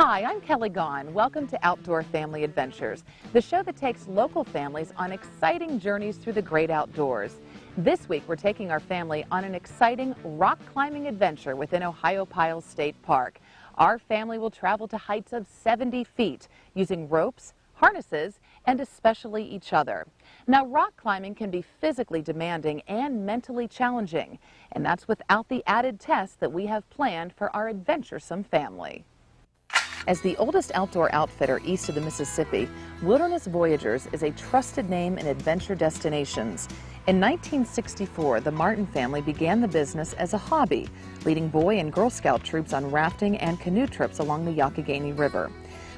Hi, I'm Kelly Gaughan. Welcome to Outdoor Family Adventures, the show that takes local families on exciting journeys through the great outdoors. This week, we're taking our family on an exciting rock climbing adventure within Ohiopyle State Park. Our family will travel to heights of 70 feet using ropes, harnesses, and especially each other. Now, rock climbing can be physically demanding and mentally challenging, and that's without the added tests that we have planned for our adventuresome family. As the oldest outdoor outfitter east of the Mississippi, Wilderness Voyagers is a trusted name in adventure destinations. In 1964, the Martin family began the business as a hobby, leading Boy and Girl Scout troops on rafting and canoe trips along the Youghiogheny River.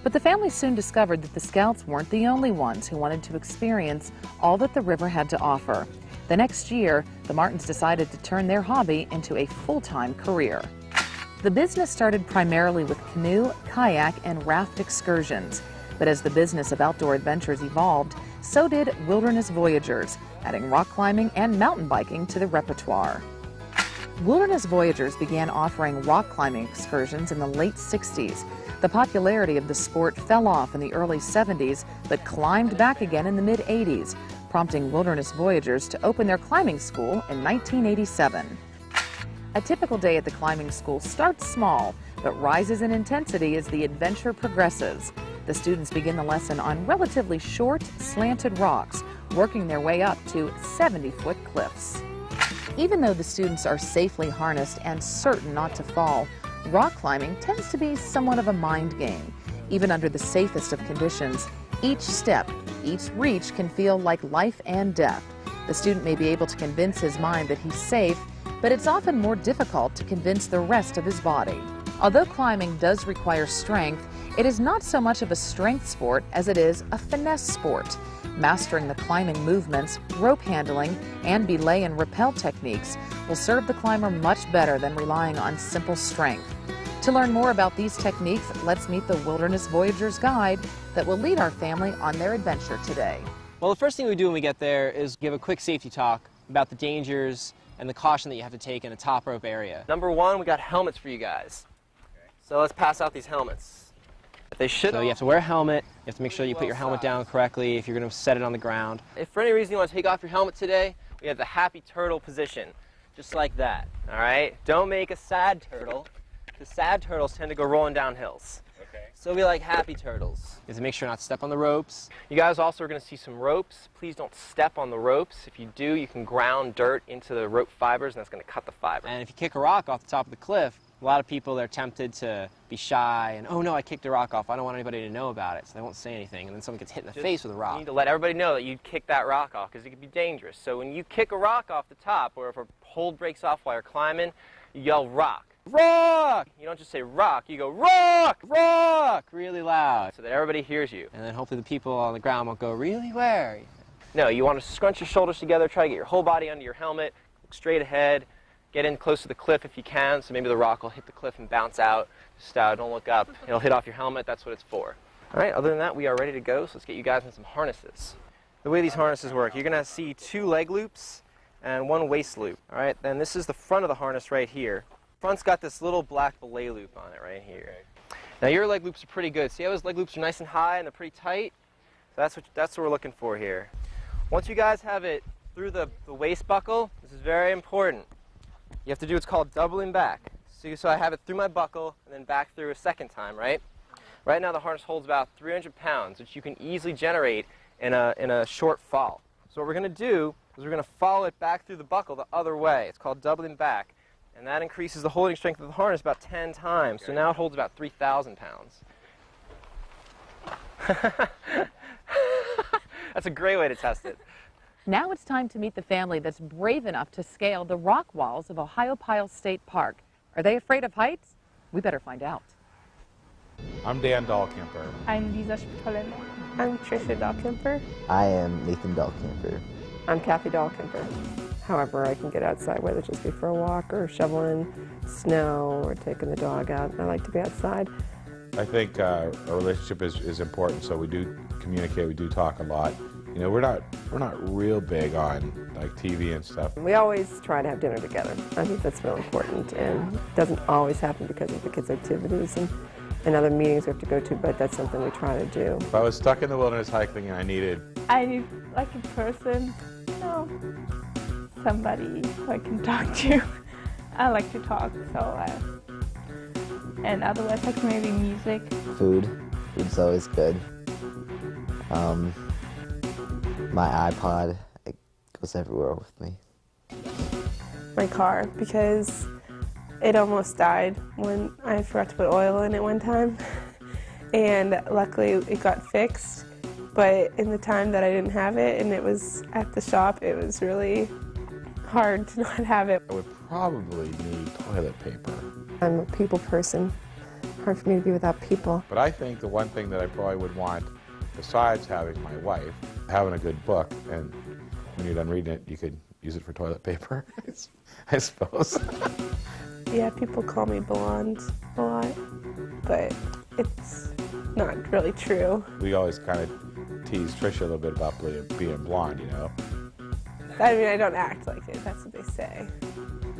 But the family soon discovered that the Scouts weren't the only ones who wanted to experience all that the river had to offer. The next year, the Martins decided to turn their hobby into a full-time career. The business started primarily with canoe, kayak, and raft excursions. But as the business of outdoor adventures evolved, so did Wilderness Voyagers, adding rock climbing and mountain biking to the repertoire. Wilderness Voyagers began offering rock climbing excursions in the late 60s. The popularity of the sport fell off in the early 70s, but climbed back again in the mid-80s, prompting Wilderness Voyagers to open their climbing school in 1987. A typical day at the climbing school starts small, but rises in intensity as the adventure progresses. The students begin the lesson on relatively short, slanted rocks, working their way up to 70-foot cliffs. Even though the students are safely harnessed and certain not to fall, rock climbing tends to be somewhat of a mind game. Even under the safest of conditions, each step, each reach can feel like life and death. The student may be able to convince his mind that he's safe, but it's often more difficult to convince the rest of his body. Although climbing does require strength, it is not so much of a strength sport as it is a finesse sport. Mastering the climbing movements, rope handling, and belay and rappel techniques will serve the climber much better than relying on simple strength. To learn more about these techniques, let's meet the Wilderness Voyagers guide that will lead our family on their adventure today. Well, the first thing we do when we get there is give a quick safety talk about the dangers and the caution that you have to take in a top rope area. Number one, we got helmets for you guys. Okay. So let's pass out these helmets. So you have to wear a helmet. You have to make sure you put your helmet down correctly if you're going to set it on the ground. If for any reason you want to take off your helmet today, we have the happy turtle position, just like that. All right? Don't make a sad turtle, because sad turtles tend to go rolling down hills. Okay. So we like happy turtles. You have to make sure not to step on the ropes. You guys also are going to see some ropes. Please don't step on the ropes. If you do, you can ground dirt into the rope fibers, and that's going to cut the fiber. And if you kick a rock off the top of the cliff, a lot of people are tempted to be shy and, oh no, I kicked a rock off. I don't want anybody to know about it, so they won't say anything. And then someone gets hit in the face with a rock. You need to let everybody know that you kicked that rock off, because it could be dangerous. So when you kick a rock off the top, or if a hold breaks off while you're climbing, you yell rock. Rock! You don't just say rock, you go rock! Rock! Really loud. So that everybody hears you. And then hopefully the people on the ground won't go, really, where? No, you want to scrunch your shoulders together, try to get your whole body under your helmet, look straight ahead, get in close to the cliff if you can, so maybe the rock will hit the cliff and bounce out. Just don't look up. It'll hit off your helmet, that's what it's for. All right, other than that, we are ready to go, so let's get you guys in some harnesses. The way these harnesses work, you're going to see 2 leg loops and 1 waist loop. All right, then this is the front of the harness right here. Front's got this little black belay loop on it right here. Now your leg loops are pretty good. See how those leg loops are nice and high and they're pretty tight? So that's what we're looking for here. Once you guys have it through the waist buckle, this is very important. You have to do what's called doubling back. So I have it through my buckle and then back through a second time, right? Right now the harness holds about 300 pounds, which you can easily generate in a short fall. So what we're going to do is we're going to follow it back through the buckle the other way. It's called doubling back. And that increases the holding strength of the harness about 10 times. Okay. So now it holds about 3,000 pounds. That's a great way to test it. Now it's time to meet the family that's brave enough to scale the rock walls of Ohiopyle State Park. Are they afraid of heights? We better find out. I'm Dan Dahlkemper. I'm Lisa Spitolene. I'm Trisha Dahlkemper. I am Nathan Dahlkemper. I'm Kathy Dahlkemper. However, I can get outside, whether it just be for a walk or shoveling snow or taking the dog out. I like to be outside. I think our relationship is important, so we do communicate, we do talk a lot. You know, we're not real big on like TV and stuff. We always try to have dinner together. I think that's real important, and it doesn't always happen because of the kids' activities and and other meetings we have to go to, but that's something we try to do. If I was stuck in the wilderness hiking and I need like a person, somebody who I can talk to. I like to talk, so and otherwise like maybe music. Food's always good. My iPod, it goes everywhere with me. My car, because it almost died when I forgot to put oil in it one time. And luckily it got fixed, but in the time that I didn't have it and it was at the shop, it was really hard to not have it. I would probably need toilet paper. I'm a people person. Hard for me to be without people. But I think the one thing that I probably would want, besides having my wife, having a good book, and when you're done reading it, you could use it for toilet paper, I suppose. Yeah, people call me blonde a lot, but it's not really true. We always kind of tease Tricia a little bit about being blonde, you know? I mean, I don't act like it, that's what they say.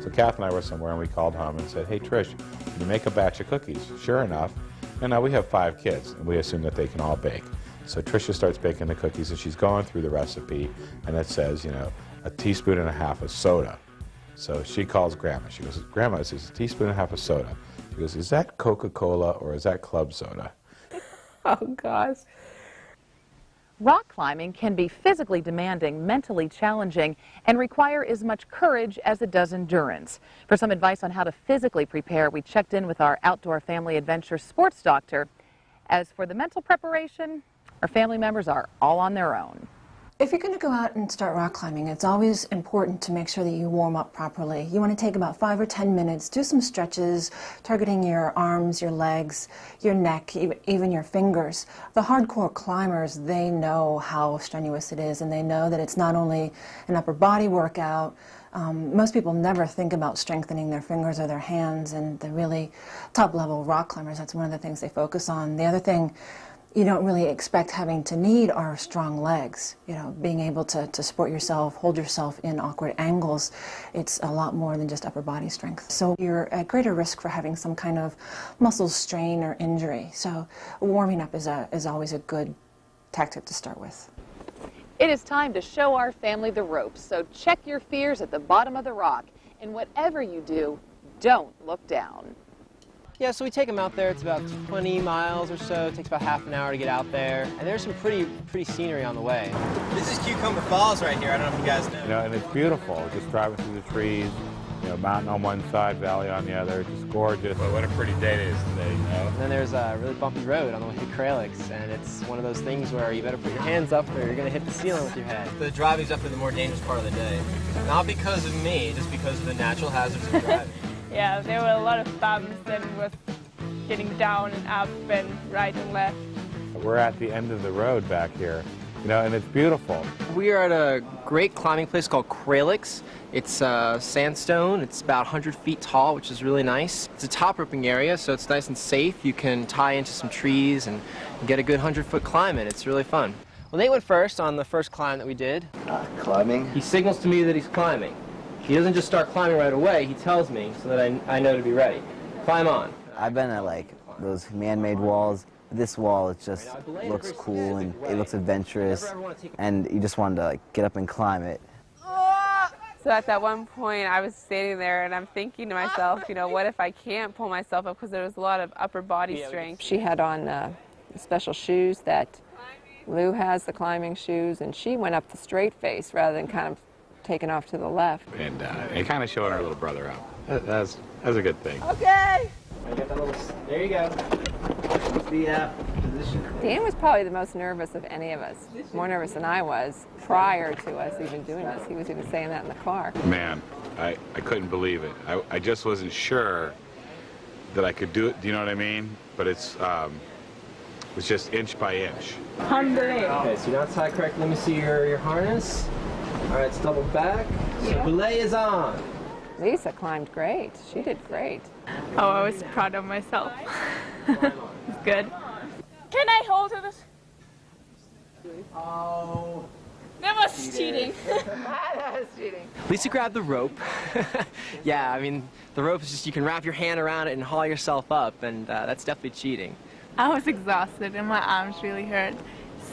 So Kath and I were somewhere and we called home and said, hey Trish, can you make a batch of cookies? Sure enough. And now we have 5 kids and we assume that they can all bake. So Tricia starts baking the cookies and she's going through the recipe and it says, you know, 1.5 teaspoons of soda. So she calls Grandma. She goes, Grandma, this is 1.5 teaspoons of soda. She goes, is that Coca-Cola or is that club soda? Oh gosh. Rock climbing can be physically demanding, mentally challenging, and require as much courage as it does endurance. For some advice on how to physically prepare, we checked in with our outdoor family adventure sports doctor. As for the mental preparation, our family members are all on their own. If you're going to go out and start rock climbing, it's always important to make sure that you warm up properly. You want to take about 5 or 10 minutes, do some stretches, targeting your arms, your legs, your neck, even your fingers. The hardcore climbers, they know how strenuous it is, and they know that it's not only an upper body workout. Most people never think about strengthening their fingers or their hands, and the really top-level rock climbers, that's one of the things they focus on. The other thing you don't really expect having to need are strong legs. You know, being able to support yourself, hold yourself in awkward angles, it's a lot more than just upper body strength. So you're at greater risk for having some kind of muscle strain or injury. So warming up is always a good tactic to start with. It is time to show our family the ropes, so check your fears at the bottom of the rock. And whatever you do, don't look down. Yeah, so we take them out there. It's about 20 miles or so. It takes about half an hour to get out there. And there's some pretty scenery on the way. This is Cucumber Falls right here. I don't know if you guys know. You know, and it's beautiful, just driving through the trees, you know, mountain on one side, valley on the other, just gorgeous. But what a pretty day it is today, you know? And then there's a really bumpy road on the way to Kralix, and it's one of those things where you better put your hands up or you're going to hit the ceiling with your head. The driving's definitely the more dangerous part of the day. Not because of me, just because of the natural hazards of driving. Yeah, there were a lot of bumps and was getting down and up and right and left. We're at the end of the road back here, you know, and it's beautiful. We are at a great climbing place called Kralix. It's sandstone. It's about 100 feet tall, which is really nice. It's a top roping area, so it's nice and safe. You can tie into some trees and get a good 100-foot climb in. It's really fun. Well, Nate went first on the first climb that we did. Climbing? He signals to me that he's climbing. He doesn't just start climbing right away. He tells me so that I know to be ready. Climb on. I've been at like those man-made walls. This wall, it just looks cool and it looks adventurous, and you just wanted to like get up and climb it. So at that one point, I was standing there and I'm thinking to myself, you know, what if I can't pull myself up, because there was a lot of upper body strength. She had on special shoes that Lou has, the climbing shoes, and she went up the straight face rather than kind of taking off to the left. And it kind of showed our little brother up. That's a good thing. Okay. There you go. The position. Dan was probably the most nervous of any of us, more nervous than I was prior to us even doing this. He was even saying that in the car. Man, I couldn't believe it. I just wasn't sure that I could do it, do you know what I mean? But it's just inch by inch. Okay, so you're not tied correctly. Let me see your harness. All right, it's double back. So belay is on. Lisa climbed great. She did great. Oh, I was proud of myself. It's good. Can I hold this? Oh. That was cheating. That was cheating. Lisa grabbed the rope. Yeah, I mean, the rope is just, you can wrap your hand around it and haul yourself up, and that's definitely cheating. I was exhausted and my arms really hurt.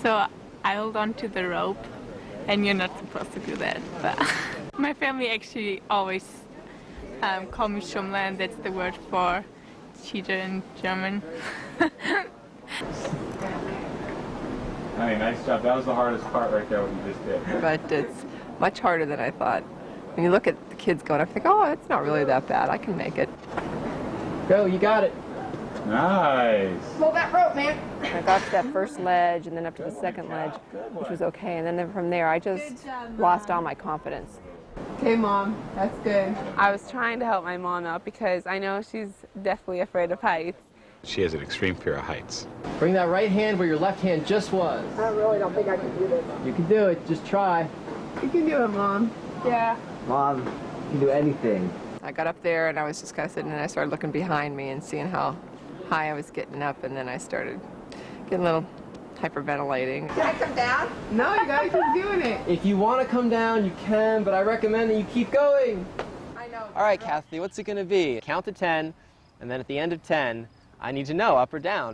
So I held on to the rope, and you're not supposed to do that. But my family actually always call me Schummler, and that's the word for cheater in German. Honey, nice job. That was the hardest part right there, what you just did. But it's much harder than I thought. When you look at the kids going, I think, oh, it's not really that bad. I can make it. Go, you got it. Nice. Pull that rope, man. I got to that first ledge and then up to the second ledge, which was okay. And then from there, I just lost all my confidence. Okay, Mom, that's good. I was trying to help my mom out because I know she's definitely afraid of heights. She has an extreme fear of heights. Bring that right hand where your left hand just was. I really don't think I can do this. You can do it, just try. You can do it, Mom. Yeah. Mom, you can do anything. I got up there and I was just kind of sitting and I started looking behind me and seeing how high I was getting up, and then I started getting a little hyperventilating. Can I come down? No, you gotta keep doing it. If you want to come down, you can, but I recommend that you keep going. I know. All right, Kathy, what's it going to be? Count to 10, and then at the end of 10, I need to know, up or down.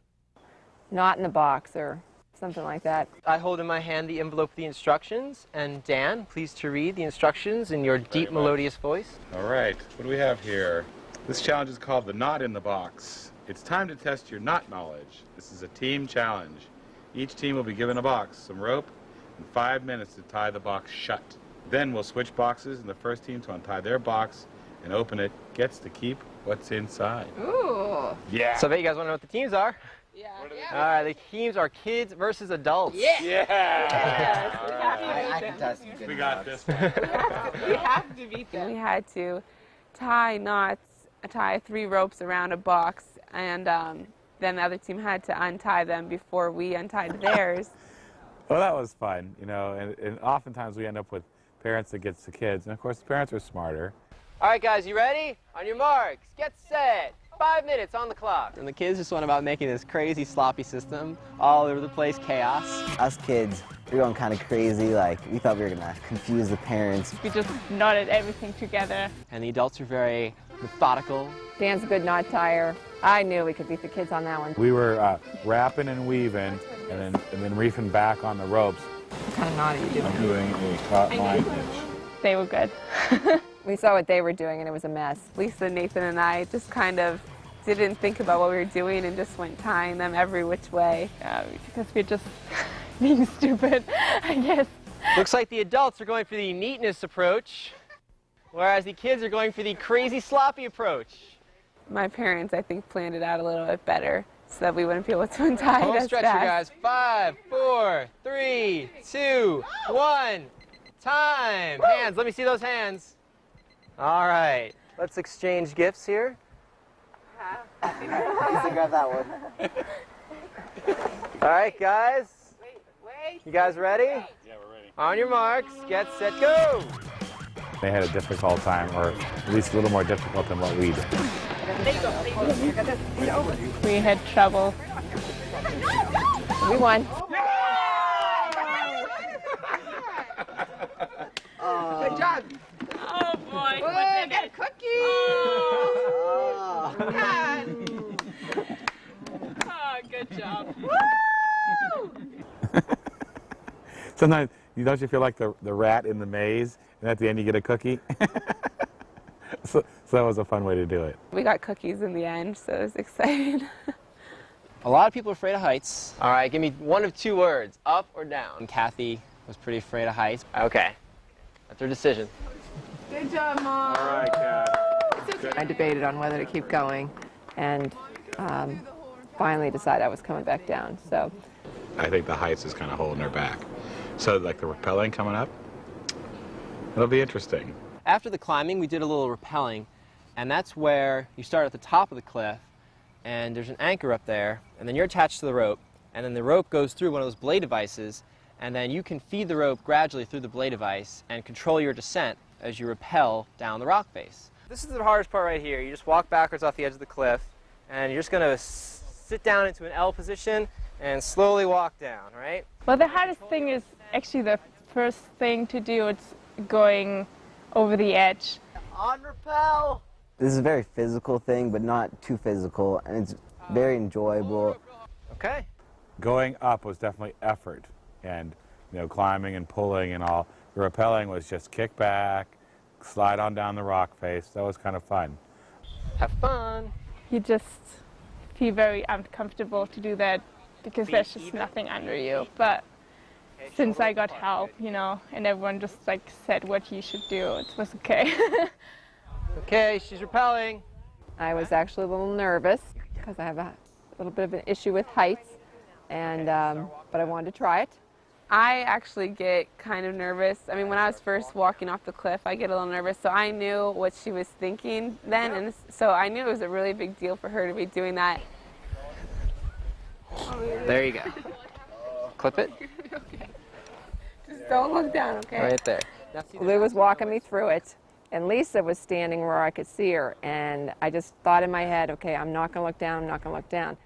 Not in the box or something like that. I hold in my hand the envelope with the instructions, and Dan, please to read the instructions in your deep, melodious voice. All right, what do we have here? This challenge is called the Knot in the Box. It's time to test your knot knowledge. This is a team challenge. Each team will be given a box, some rope, and 5 minutes to tie the box shut. Then we'll switch boxes, and the first team to untie their box and open it gets to keep what's inside. Ooh. Yeah. So I bet you guys want to know what the teams are. Yeah. All right, the teams are kids versus adults. Yeah. Yeah. All right. I can test you. We got this. We have to beat them. We had to tie 3 ropes around a box, and then the other team had to untie them before we untied theirs. Well, that was fun, you know, and oftentimes we end up with parents that gets the kids, and of course the parents are smarter. All right, guys, you ready? On your marks, get set. 5 minutes on the clock. And the kids just went about making this crazy sloppy system, all over the place, chaos. Us kids, we were going kind of crazy, like we thought we were gonna confuse the parents. We just knotted everything together. And the adults were very methodical. Dan's a good knot tire. I knew we could beat the kids on that one. We were wrapping and weaving and then reefing back on the ropes. What kind of knot are you doing? I'm doing a taut line hitch. They were good. We saw what they were doing and it was a mess. Lisa, Nathan, and I just kind of didn't think about what we were doing and just went tying them every which way. Because we're just being stupid, I guess. Looks like the adults are going for the neatness approach, whereas the kids are going for the crazy sloppy approach. My parents, I think, planned it out a little bit better so that we wouldn't be able to untie it Home as stretch, fast. you guys. 5, 4, 3, 2, 1. Time. Hands. Let me see those hands. All right. Let's exchange gifts here. Lisa, grab that one. All right, guys. You guys ready? Yeah, we're ready. On your marks, get set, go. They had a difficult time, or at least a little more difficult than what we did. We had trouble. We won. Good job. Oh boy, Oh, I got a cookie! Oh, good job. Sometimes, don't you feel like the rat in the maze, and at the end you get a cookie? so that was a fun way to do it. We got cookies in the end, so it was exciting. A lot of people are afraid of heights. All right, give me one of 2 words, up or down. And Kathy was pretty afraid of heights. Okay. That's her decision. Good job, Mom. All right, Kat. I debated on whether to keep going and finally decided I was coming back down. So I think the heights is kind of holding her back. So like the rappelling coming up, it'll be interesting. After the climbing, we did a little rappelling, and that's where you start at the top of the cliff, and there's an anchor up there, and then you're attached to the rope, and then the rope goes through one of those blade devices, and then you can feed the rope gradually through the blade device and control your descent as you rappel down the rock face. This is the hardest part right here. You just walk backwards off the edge of the cliff, and you're just going to sit down into an L position and slowly walk down, right? Well, the hardest thing is actually the first thing to do is going over the edge. On rappel! This is a very physical thing, but not too physical, and it's very enjoyable. Okay. Going up was definitely effort, and climbing and pulling and all. The rappelling was just kick back, slide on down the rock face. That was kind of fun. Have fun. You just feel very uncomfortable to do that because there's just nothing under you. But since I got help, and everyone just said what you should do, it was okay. Okay, she's rappelling. I was actually a little nervous because I have a little bit of an issue with heights, and but I wanted to try it. I actually get kind of nervous. I mean, when I was first walking off the cliff, I get a little nervous, so I knew what she was thinking then, and so I knew it was a really big deal for her to be doing that. There you go. Clip it. Okay. Just don't look down, okay? Right there. Lou was walking me through it, and Lisa was standing where I could see her, and I just thought in my head, okay, I'm not going to look down, I'm not going to look down.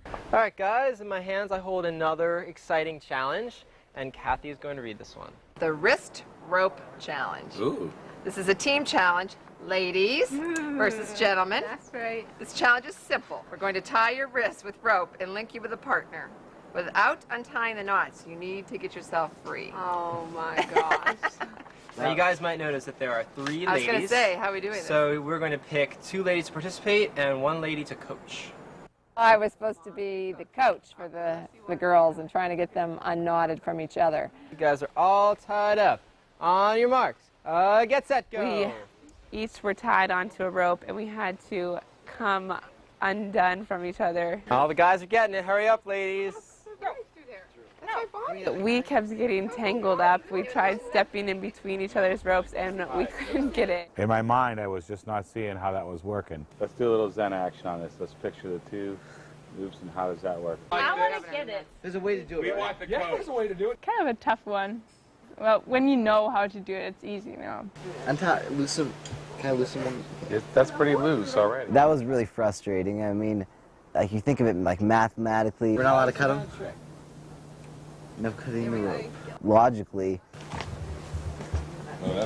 All right, guys, in my hands I hold another exciting challenge, and Kathy is going to read this one. The wrist rope challenge. Ooh. This is a team challenge, ladies versus gentlemen. That's right. This challenge is simple. We're going to tie your wrists with rope and link you with a partner. Without untying the knots, you need to get yourself free. Oh my gosh. Now, you guys might notice that there are 3 ladies. I was going to say, how are we doing this? So we're going to pick 2 ladies to participate and 1 lady to coach. I was supposed to be the coach for the girls and trying to get them unknotted from each other. You guys are all tied up. On your marks. Get set, go. We each were tied onto a rope, and we had to come undone from each other. All the guys are getting it. Hurry up, ladies. We kept getting tangled up. We tried stepping in between each other's ropes, and we couldn't get it. In my mind, I was just not seeing how that was working. Let's do a little Zen action on this. Let's picture the 2 loops, and how does that work? I want to get it. There's a way to do it, right? There's a way to do it. Kind of a tough one. Well, when you know how to do it, it's easy now. Loosen. Can I loosen one? That's pretty loose already. That was really frustrating. I mean, you think of it mathematically. We're not allowed to cut them? No cutting the rope. Logically.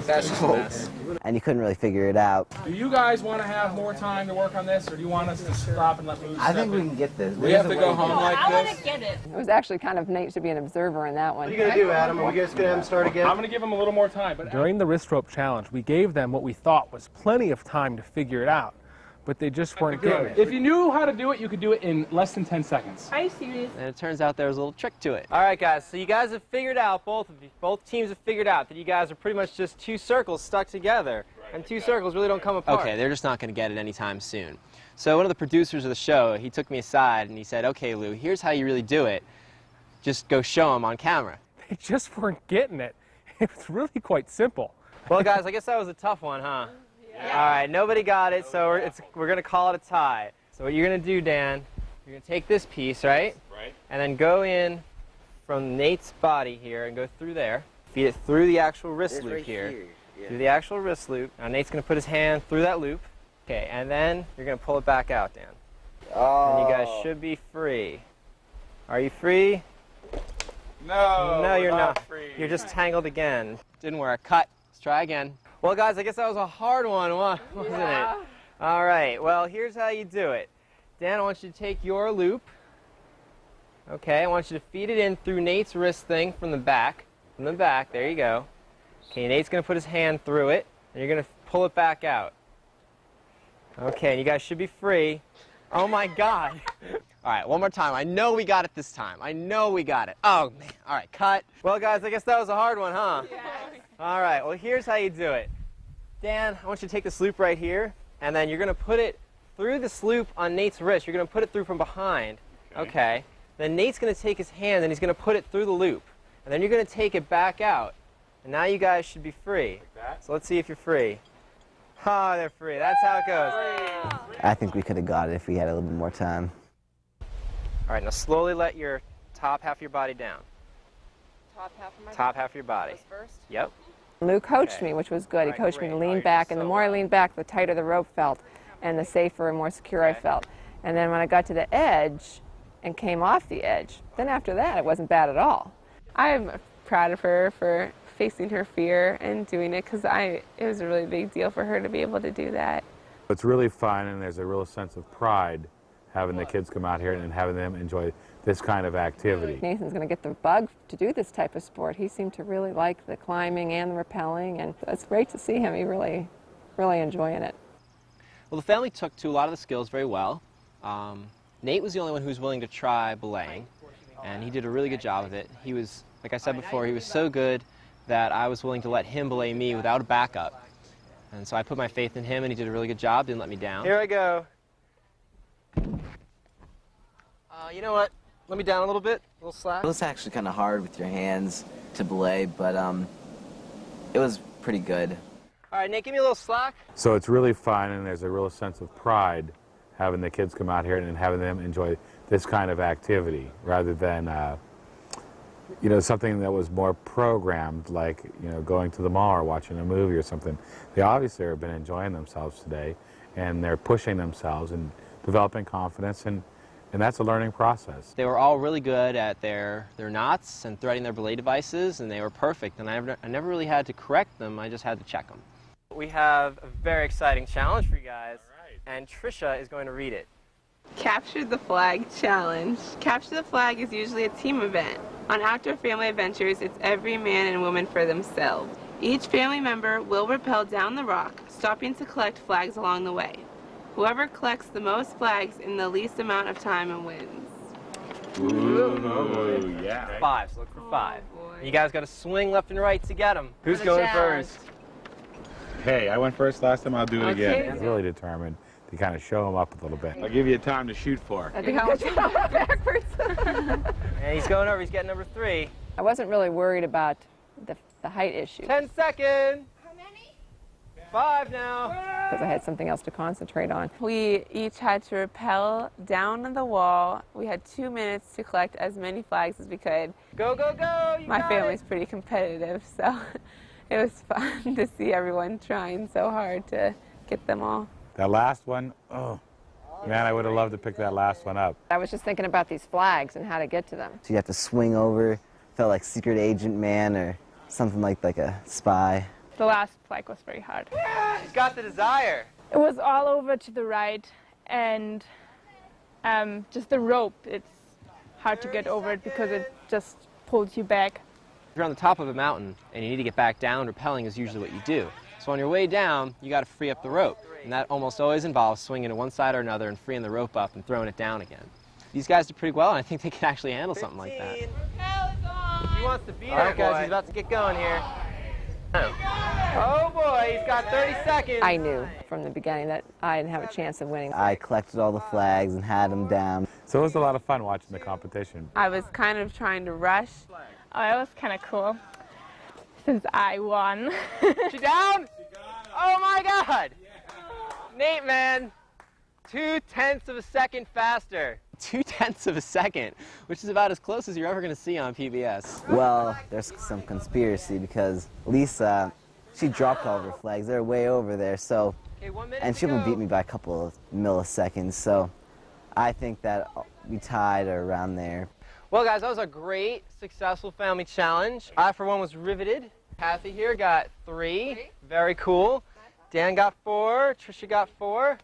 That's close. And you couldn't really figure it out. Do you guys want to have more time to work on this, or do you want us to stop and let Lou I think we can get this. We have to go home like I want this? to get it. It was actually kind of neat to be an observer in that one. What are you going to do, Adam? Are we just going to have them start again? I'm going to give them a little more time. But during the wrist rope challenge, we gave them what we thought was plenty of time to figure it out, but they just weren't getting it. If you knew how to do it, you could do it in less than 10 seconds. Are you serious? And it turns out there was a little trick to it. All right, guys, so you guys have figured out, both teams have figured out that you guys are pretty much just 2 circles stuck together. Right. And 2 circles really don't come apart. Okay, they're just not going to get it anytime soon. So one of the producers of the show, he took me aside and he said, okay, Lou, here's how you really do it. Just go show them on camera. They just weren't getting it. It was really quite simple. Well, guys, I guess that was a tough one, huh? Yeah. All right, nobody got it, so we're going to call it a tie. So what you're going to do, Dan, you're going to take this piece, right? Right. And then go in from Nate's body here and go through there. Feed it through the actual wrist loop here. Yeah. Through the actual wrist loop. Now Nate's going to put his hand through that loop. Okay, and then you're going to pull it back out, Dan. Oh. And you guys should be free. Are you free? No, you're not free. You're just tangled again. Didn't work. Cut. Let's try again. Well, guys, I guess that was a hard one, wasn't it? All right, well, here's how you do it. Dan, I want you to take your loop. Okay, I want you to feed it in through Nate's wrist thing from the back. From the back, there you go. Okay, Nate's going to put his hand through it, and you're going to pull it back out. Okay, and you guys should be free. Oh, my God. All right, one more time. I know we got it this time. I know we got it. Oh, man. All right, cut. Well, guys, I guess that was a hard one, huh? Yeah. All right, well, here's how you do it. Dan, I want you to take this loop right here, and then you're going to put it through this loop on Nate's wrist. You're going to put it through from behind. Okay. Then Nate's going to take his hand, and he's going to put it through the loop. And then you're going to take it back out. And now you guys should be free. Like that? So let's see if you're free. Ah, they're free. That's how it goes. I think we could have got it if we had a little bit more time. All right, now slowly let your top half of your body down. Top half of my Top half of your body. First? Yep. Lou coached me, which was good. He coached me to lean back, and the more I leaned back, the tighter the rope felt, and the safer and more secure I felt. And then when I got to the edge and came off the edge, then after that, it wasn't bad at all. I'm proud of her for facing her fear and doing it, because it was a really big deal for her to be able to do that. It's really fun, and there's a real sense of pride having the kids come out here and having them enjoy this kind of activity. Nathan's going to get the bug to do this type of sport. He seemed to really like the climbing and the rappelling, and it's great to see him. He really enjoying it. Well, the family took to a lot of the skills very well. Nate was the only one who was willing to try belaying, and he did a really good job of it. He was, like I said before, he was so good that I was willing to let him belay me without a backup. And so I put my faith in him, and he did a really good job, didn't let me down. Here I go. You know what? Let me down a little bit, a little slack. It was actually kind of hard with your hands to belay, but it was pretty good. All right, Nate, give me a little slack. So it's really fun, and there's a real sense of pride having the kids come out here and having them enjoy this kind of activity rather than you know, something that was more programmed, like, you know, going to the mall or watching a movie or something. They obviously have been enjoying themselves today, and they're pushing themselves and developing confidence, and that's a learning process. They were all really good at their knots and threading their belay devices, and they were perfect, and I never really had to correct them, I just had to check them. We have a very exciting challenge for you guys, and Trisha is going to read it. Capture the Flag Challenge. Capture the Flag is usually a team event. On Outdoor Family Adventures, it's every man and woman for themselves. Each family member will rappel down the rock, stopping to collect flags along the way. Whoever collects the most flags in the least amount of time wins. Ooh, yeah. 5, so look for 5. You guys got to swing left and right to get them. Who's going first? Hey, I went first last time, I'll do it again. I'm really determined to kind of show them up a little bit. I'll give you time to shoot for. I think I was backwards. And he's going over, he's getting number 3. I wasn't really worried about the height issue. 10 seconds. How many? 5 now. Because I had something else to concentrate on. We each had to rappel down the wall. We had 2 minutes to collect as many flags as we could. Go, go, go! My family's pretty competitive, so it was fun to see everyone trying so hard to get them all. That last one, oh, man, I would have loved to pick that last one up. I was just thinking about these flags and how to get to them. So you have to swing over, felt like Secret Agent Man or something like a spy. The last flag was very hard. She's got the desire. It was all over to the right, and just the rope, it's hard to get over it because it just pulls you back. If you're on the top of a mountain and you need to get back down, rappelling is usually what you do. So on your way down, you got to free up the rope. And that almost always involves swinging to one side or another and freeing the rope up and throwing it down again. These guys did pretty well, and I think they can actually handle something like that. He wants to beat it, guys. Boy. He's about to get going here. Oh boy, he's got 30 seconds. I knew from the beginning that I didn't have a chance of winning. I collected all the flags and had them down. So it was a lot of fun watching the competition. I was kind of trying to rush. Oh, that was kind of cool, since I won. She down? Oh my God! Nate, man, 0.2 of a second faster. 0.2 of a second, which is about as close as you're ever going to see on PBS. Well, there's some conspiracy because Lisa, she dropped all of her flags. They're way over there, so, Okay, 1 minute and she to only go. beat me by a couple of milliseconds, so I think that we tied or around there. Well, guys, that was a great, successful family challenge. I, for one, was riveted. Kathy here got 3. Very cool. Dan got 4. Trisha got 4.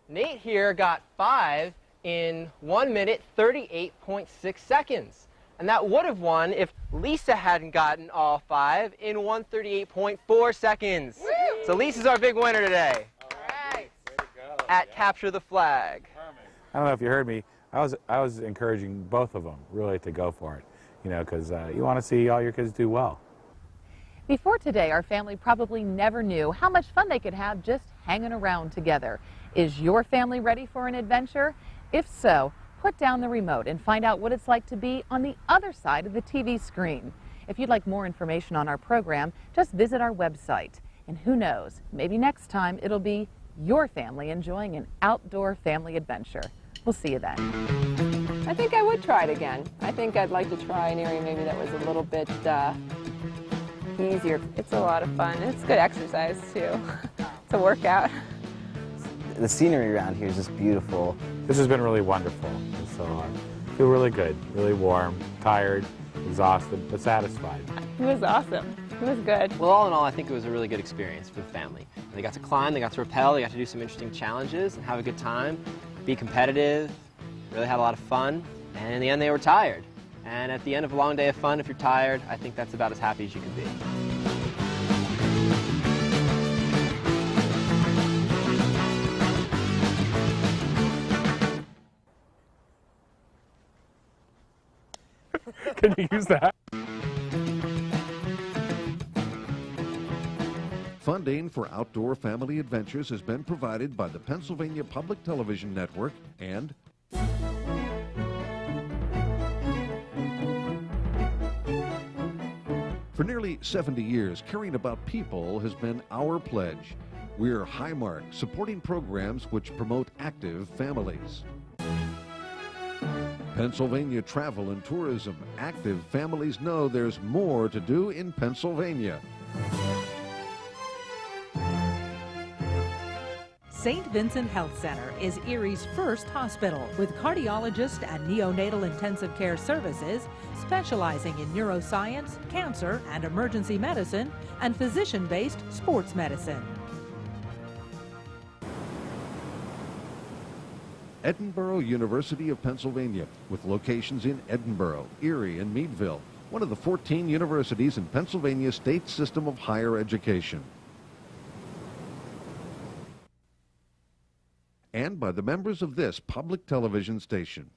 Nate here got 5 in 1 minute, 38.6 seconds. And that would have won if Lisa hadn't gotten all 5 in 1:38.4 seconds. Woo! So Lisa's our big winner today. All right. At Capture the Flag. I don't know if you heard me. I was encouraging both of them really to go for it, you know, because you want to see all your kids do well. Before today, our family probably never knew how much fun they could have just hanging around together. Is your family ready for an adventure? If so, put down the remote and find out what it's like to be on the other side of the TV screen. If you'd like more information on our program, just visit our website. And who knows, maybe next time it'll be your family enjoying an outdoor family adventure. We'll see you then. I think I would try it again. I think I'd like to try an area maybe that was a little bit easier. It's a lot of fun. It's good exercise, too. It's a workout. The scenery around here is just beautiful. This has been really wonderful. So I feel really good, really warm, tired, exhausted, but satisfied. It was awesome. It was good. Well, all in all, I think it was a really good experience for the family. They got to climb, they got to rappel, they got to do some interesting challenges and have a good time, be competitive, really have a lot of fun, and in the end they were tired. And at the end of a long day of fun, if you're tired, I think that's about as happy as you can be. Can you use that? Funding for outdoor family adventures has been provided by the Pennsylvania Public Television Network and for nearly 70 years, caring about people has been our pledge. We're Highmark, supporting programs which promote active families. Pennsylvania Travel and Tourism. Active families know there's more to do in Pennsylvania. St. Vincent Health Center is Erie's first hospital with cardiologist and neonatal intensive care services specializing in neuroscience, cancer and emergency medicine, and physician-based sports medicine. Edinboro University of Pennsylvania, with locations in Edinboro, Erie, and Meadville, one of the 14 universities in Pennsylvania's state system of higher education. And by the members of this public television station.